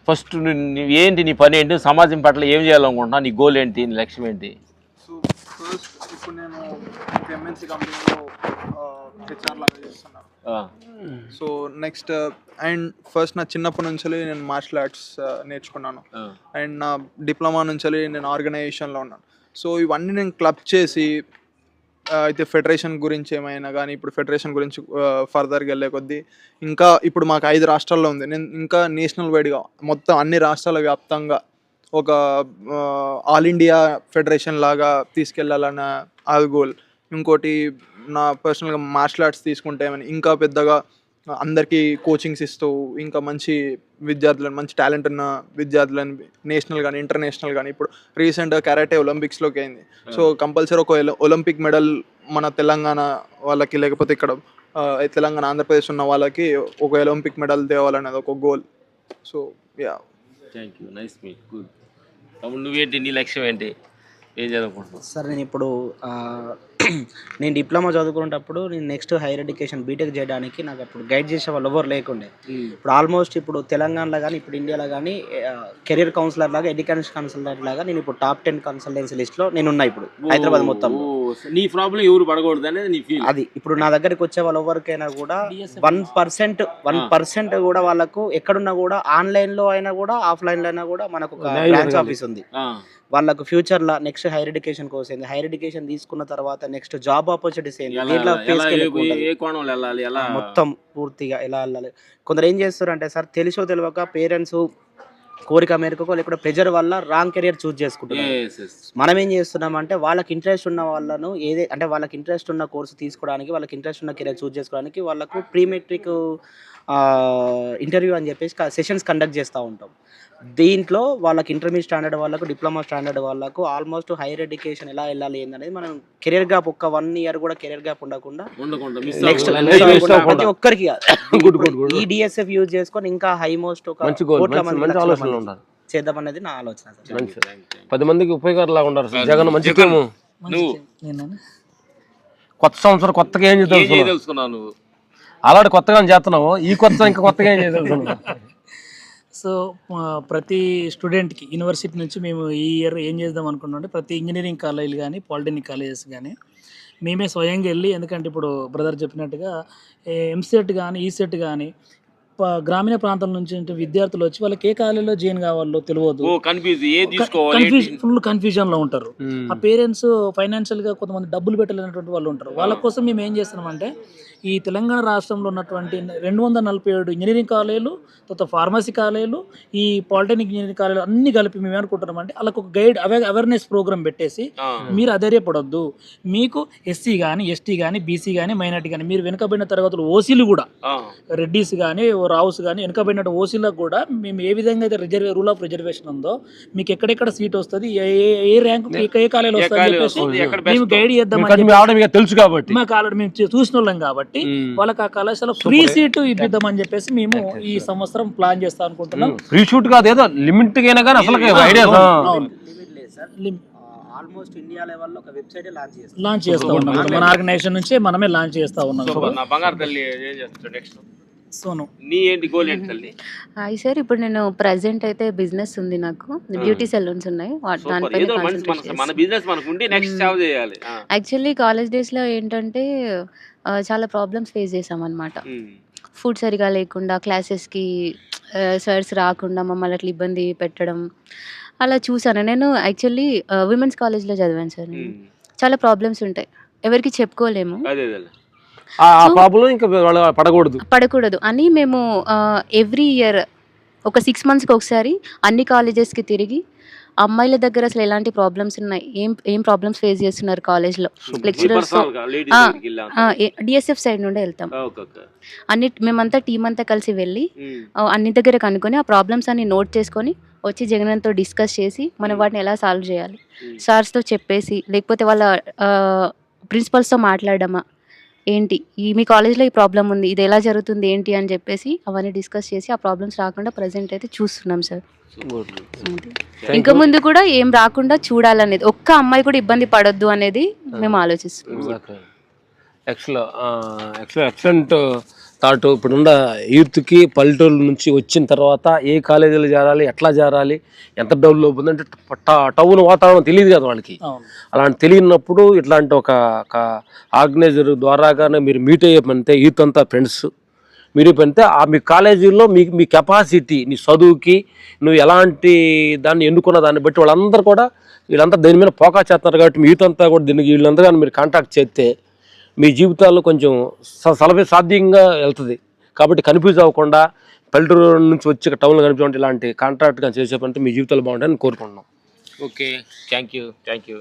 First ఏంటి నీ పని ఏంటి, సమాజం పట్ల ఏం చేయాలనుకుంటున్నా, నీ గోల్ ఏంటి, నీ లక్ష్యం ఏంటి? సో ఫస్ట్ ఇప్పుడు నేను ఎంఎన్సీ కంపెనీలో హెచ్ఆర్ లాగా చేస్తున్నాను. సో నెక్స్ట్ అండ్ ఫస్ట్ నా చిన్నప్పటి నుంచి నేను మార్షల్ ఆర్ట్స్ నేర్చుకున్నాను. అండ్ నా డిప్లొమా నుంచి నేను ఆర్గనైజేషన్లో ఉన్నాను. సో ఇవన్నీ నేను క్లబ్ చేసి అయితే ఫెడరేషన్ గురించి ఏమైనా కానీ, ఇప్పుడు ఫెడరేషన్ గురించి ఫర్దర్గా వెళ్ళే కొద్దీ ఇంకా ఇప్పుడు మాకు 5 రాష్ట్రాల్లో ఉంది. నేను ఇంకా నేషనల్ వైడ్గా మొత్తం అన్ని రాష్ట్రాల వ్యాప్తంగా ఒక ఆల్ ఇండియా ఫెడరేషన్ లాగా తీసుకెళ్ళాలన్న అది గోల్. ఇంకోటి నా పర్సనల్గా మార్షల్ ఆర్ట్స్ తీసుకుంటే ఏమైనా ఇంకా పెద్దగా అందరికీ కోచింగ్స్ ఇస్తూ ఇంకా మంచి విద్యార్థులను, మంచి టాలెంట్ ఉన్న విద్యార్థులను నేషనల్ కానీ ఇంటర్నేషనల్ కానీ, ఇప్పుడు రీసెంట్గా కరాటే ఒలింపిక్స్లోకి అయింది. సో కంపల్సరీ ఒక ఒలింపిక్ మెడల్ మన తెలంగాణ వాళ్ళకి, లేకపోతే ఇక్కడ తెలంగాణ ఆంధ్రప్రదేశ్ ఉన్న వాళ్ళకి ఒక ఒలింపిక్ మెడల్ తేవాలనేది ఒక goal. So yeah, thank you, nice meet, good. నువ్వేంటి, నీ లక్ష్యం ఏంటి, ఏం చదువుకుంటున్నావు? సార్ నేను ఇప్పుడు నేను డిప్లొమా చదువుకునేటప్పుడు నేను నెక్స్ట్ హైయర్ ఎడ్యుకేషన్ బీటెక్ చేయడానికి నాకు అప్పుడు గైడ్ చేసే వాళ్ళు ఎవరు లేకుండే. ఇప్పుడు ఆల్మోస్ట్ ఇప్పుడు తెలంగాణలో కానీ ఇప్పుడు ఇండియాలో కానీ కెరీర్ కౌన్సిలర్ లాగా, ఎడ్యుకేషన్ కన్సల్టెంట్ లాగా నేను ఇప్పుడు టాప్ 10 కన్సల్టెన్సీ లిస్ట్లో నేను ఉన్నా ఇప్పుడు హైదరాబాద్ మొత్తం. నీ ప్రాబ్లం ఎవరు పడకూడదు అనేది నీ ఫీల్. అది ఇప్పుడు నా దగ్గరికి వచ్చే వాళ్ళు ఎవరికైనా కూడా 1% కూడా వాళ్ళకు ఎక్కడున్నా కూడా ఆన్లైన్లో అయినా కూడా ఆఫ్లైన్లో అయినా కూడా మనకు ఒక బ్రాంచ్ ఆఫీస్ ఉంది. వాళ్ళకు ఫ్యూచర్లో నెక్స్ట్ హైయర్ ఎడ్యుకేషన్ కోర్స్ ఏంది, హైయర్ ఎడ్యుకేషన్ తీసుకున్న తర్వాత నెక్స్ట్ జాబ్ ఆపర్చునిటీస్ ఏంది, మొత్తం పూర్తిగా ఎలా వెళ్ళాలి. కొందరు ఏం చేస్తారు అంటే సార్ తెలిసో తెలియక పేరెంట్స్ కోరిక మేరకు లేకపోతే ప్రెజర్ వల్ల రాంగ్ కెరియర్ చూస్ చేసుకుంటున్నారు. మనం ఏం చేస్తున్నాం అంటే వాళ్ళకి ఇంట్రెస్ట్ ఉన్న వాళ్ళను అంటే వాళ్ళకి ఇంట్రెస్ట్ ఉన్న కోర్సు తీసుకోవడానికి, వాళ్ళకి ఇంట్రెస్ట్ ఉన్న కెరియర్ చూస్ చేసుకోవడానికి వాళ్ళకు ప్రీ మెట్రిక్ ఇంటర్వ్యూ అని చెప్పేసి సెషన్స్ కండక్ట్ చేస్తూ ఉంటాం. దీంట్లో వాళ్ళకి ఇంటర్మీడియట్ స్టాండర్డ్ వాళ్ళకు, డిప్లొమా స్టాండర్డ్ వాళ్ళకు ఆల్మోస్ట్ హైయర్ ఎడ్యుకేషన్ ఎలా వెళ్ళాలి ఏందనేది మనం కెరియర్ గ్యాప్ ఒక 1 year కూడా కెరియర్ గ్యాప్ ఉండకుండా నెక్స్ట్ ప్రతి ఒక్కరికి ఈ డిఎస్ఎఫ్ యూజ్ చేసుకొని ఇంకా హై మోస్ట్ ఒక చేద్దాం అనేది నా ఆలోచన. 10 మందికి ఉపయోగకరంగా ఉండాలి. జగన్ మంచి కొత్త సంవత్సరం కొత్తగా ఏం తెలుసుకున్నావు? అలాంటి కొత్తగా చేస్తున్నావు, ఈ కొత్త ఇంకా కొత్తగా ఏం తెలుసుకున్నావు? సో ప్రతి స్టూడెంట్కి యూనివర్సిటీ నుంచి మేము ఈ ఇయర్ ఏం చేద్దాం అనుకున్నాం అంటే ప్రతి ఇంజనీరింగ్ కాలేజీలు కానీ పాలిటెక్నిక్ కాలేజెస్ కానీ మేమే స్వయంగా వెళ్ళి, ఎందుకంటే ఇప్పుడు బ్రదర్ చెప్పినట్టుగా ఎంసెట్ కానీ ఈసెట్ కానీ గ్రామీణ ప్రాంతాల నుంచి విద్యార్థులు వచ్చి వాళ్ళకి ఏ కాలేజీలో జాయిన్ కావాలో తెలియదు, ఫుల్ కన్ఫ్యూజన్లో ఉంటారు. ఆ పేరెంట్స్ ఫైనాన్షియల్గా కొంతమంది డబ్బులు పెట్టలేనటువంటి వాళ్ళు ఉంటారు. వాళ్ళ కోసం మేము ఏం చేస్తున్నామంటే ఈ తెలంగాణ రాష్ట్రంలో ఉన్నటువంటి 247 ఇంజనీరింగ్ కాలేజీలు, తర్వాత ఫార్మసీ కాలేజీలు, ఈ పాలిటెక్నిక్ ఇంజనీరింగ్ కాలేజీలు అన్ని కలిపి మేము ఏమనుకుంటున్నామంటే వాళ్ళకు ఒక గైడ్ అవేర్నెస్ ప్రోగ్రామ్ పెట్టేసి మీరు అధైర్యపడొద్దు, మీకు ఎస్సీ కానీ ఎస్టీ కానీ బీసీ కానీ మైనార్టీ కానీ మీరు వెనుకబడిన తరగతులు ఓసీలు కూడా రెడ్డిస్ కానీ రావుస్ కానీ వెనుకబడిన ఓసీలకు కూడా మేము ఏ విధంగా అయితే రూల్ ఆఫ్ రిజర్వేషన్ ఉందో మీకు ఎక్కడెక్కడ సీట్ వస్తుంది, ఏ ర్యాంక్ ఏ కాలేజీలో వస్తుంది అని చెప్పేసి మేము గైడ్ చేద్దామని తెలుసు కాబట్టి మాకు ఆల్రెడీ మేము చూసిన వాళ్ళం కాబట్టి వాళ్ళకి ఆ కళాశాల ఫ్రీ సీటు ఇప్పిద్దామని చెప్పేసి మేము ఈ సంవత్సరం ప్లాన్ చేస్తాం అనుకుంటున్నాం. ఫ్రీ షూట్ కాదు, ఏదో లిమిట్ అయినా కానీ అసలు ఐడియా ఆల్మోస్ట్ ఇండియా లెవెల్లో ఒక వెబ్సైట్ లాంచ్ చేస్తా ఉన్నాం. మన ఆర్గనైజేషన్ నుంచి మనమే లాంచ్ చేస్తా ఉన్నాం. సోను నీ ఏంటి గోల్ ఏంటి తల్లి? హాయ్ సార్, ఇప్పుడు నేను ప్రెసెంట్ అయితే బిజినెస్ ఉంది, నాకు బ్యూటీ సెలూన్స్ ఉన్నాయి. యాక్చువల్లీ కాలేజ్ డేస్లో ఏంటంటే చాలా ప్రాబ్లమ్స్ ఫేస్ చేసాం అనమాట. ఫుడ్ సరిగా లేకుండా, క్లాసెస్కి సర్స్ రాకుండా మమ్మల్ని అట్లా ఇబ్బంది పెట్టడం అలా చూసాను. నేను యాక్చువల్లీ విమెన్స్ కాలేజ్లో చదివాను సార్. నేను చాలా ప్రాబ్లమ్స్ ఉంటాయి, ఎవరికి చెప్పుకోలేము, పడకూడదు అని మేము ఎవ్రీ ఇయర్ ఒక 6 monthsకి ఒకసారి అన్ని కాలేజెస్కి తిరిగి అమ్మాయిల దగ్గర అసలు ఎలాంటి ప్రాబ్లమ్స్ ఉన్నాయి, ఏం ప్రాబ్లమ్స్ ఫేస్ చేస్తున్నారు కాలేజ్లో, లెక్చరర్స్ డిఎస్ఎఫ్ సైడ్ నుండి వెళ్తాం. మేమంతా టీం అంతా కలిసి వెళ్ళి అన్ని దగ్గర కనుక్కొని ఆ ప్రాబ్లమ్స్ అన్ని నోట్ చేసుకొని వచ్చి జగన్తో డిస్కస్ చేసి మనం వాటిని ఎలా సాల్వ్ చేయాలి, సార్స్తో చెప్పేసి లేకపోతే వాళ్ళ ప్రిన్సిపల్స్తో మాట్లాడమా, ఏంటి మీ కాలేజ్లో ఈ ప్రాబ్లం ఉంది, ఇది ఎలా జరుగుతుంది ఏంటి అని చెప్పేసి అవన్నీ డిస్కస్ చేసి ఆ ప్రాబ్లమ్స్ రాకుండా ప్రజెంట్ అయితే చూస్తున్నాం సార్. ఇంకా ముందు కూడా ఏం రాకుండా చూడాలనేది, ఒక్క అమ్మాయి కూడా ఇబ్బంది పడొద్దు అనేది మేము ఆలోచిస్తున్నాం. ఎక్సలెంట్ థాట్ ఇప్పుడున్న యూత్కి పల్లెటూరు నుంచి వచ్చిన తర్వాత ఏ కాలేజీలో చేరాలి, ఎట్లా చేరాలి, ఎంత డెవలప్ ఉందంటే టౌన్ వాతావరణం తెలియదు కదా వాళ్ళకి. అవును. అలాంటి తెలియనప్పుడు ఇట్లాంటి ఒక ఆర్గనైజర్ ద్వారాగానే మీరు మీట్ అయ్యే పనితే యూత్ అంతా ఫ్రెండ్స్ మీరు పనితే మీ కాలేజీలో మీ కెపాసిటీ, నీ చదువుకి నువ్వు ఎలాంటి దాన్ని ఎన్నుకున్న దాన్ని బట్టి వీళ్ళంతా దేని మీద ఫోకస్ చేస్తున్నారు కాబట్టి మీ యూత్ అంతా కూడా దీనికి వీళ్ళందరూ కానీ మీరు కాంటాక్ట్ చేస్తే మీ జీవితాల్లో కొంచెం సాధ్యంగా వెళ్తుంది. కాబట్టి కన్ఫ్యూజ్ అవ్వకుండా పల్లెటూరు నుంచి వచ్చి టౌన్లో కనిపించే ఇలాంటి కాంట్రాక్ట్ కానీ చేసే పని మీ జీవితాలు బాగుంటాయని కోరుకుంటున్నాం. Okay, thank you. Thank you.